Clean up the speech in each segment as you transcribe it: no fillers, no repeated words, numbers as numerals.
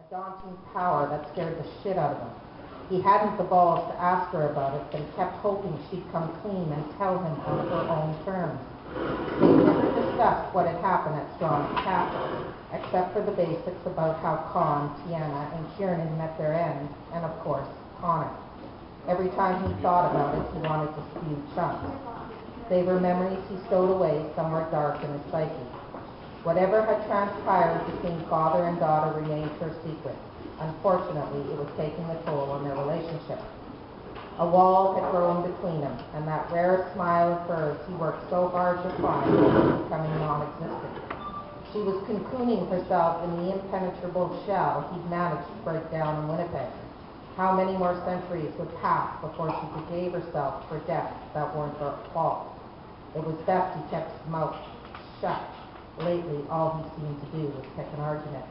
a daunting power that scared the shit out of him. He hadn't the balls to ask her about it, but he kept hoping she'd come clean and tell him on her own terms. They never discussed what had happened at Strong's Castle, except for the basics about how Con, Tiana, and Kiernan met their end, and of course, Connor. Every time he thought about it, he wanted to spew chunks. They were memories he stowed away somewhere dark in his psyche. Whatever had transpired between father and daughter remained her secret. Unfortunately, it was taking a toll on their relationship. A wall had grown between them, and that rare smile of hers he worked so hard to find was becoming non-existent. She was cocooning herself in the impenetrable shell he'd managed to break down in Winnipeg. How many more centuries would pass before she forgave herself for deaths that weren't her fault? It was best he kept his mouth shut. Lately, all he seemed to do was pick an argument.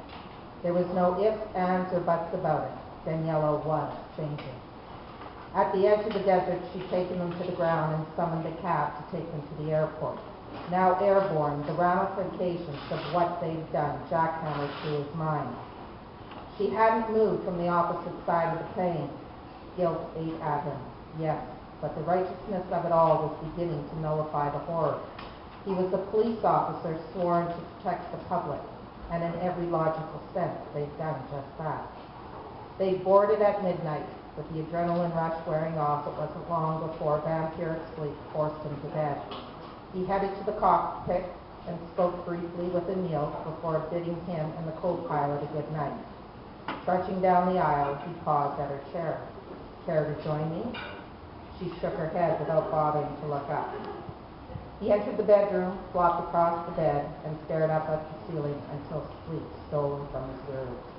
There was no ifs, ands, or buts about it. Daniela was changing. At the edge of the desert, she'd taken them to the ground and summoned a cab to take them to the airport. Now airborne, the ramifications of what they'd done jackhammered through his mind. She hadn't moved from the opposite side of the plane. Guilt ate at him, yes, but the righteousness of it all was beginning to nullify the horror. He was a police officer sworn to protect the public, and in every logical sense, they'd done just that. They boarded at midnight. With the adrenaline rush wearing off, it wasn't long before vampiric sleep forced him to bed. He headed to the cockpit and spoke briefly with Emile before bidding him and the co-pilot a good night. Trudging down the aisle, he paused at her chair. "Care to join me?" She shook her head without bothering to look up. He entered the bedroom, flopped across the bed, and stared up at the ceiling until sleep stole from his words.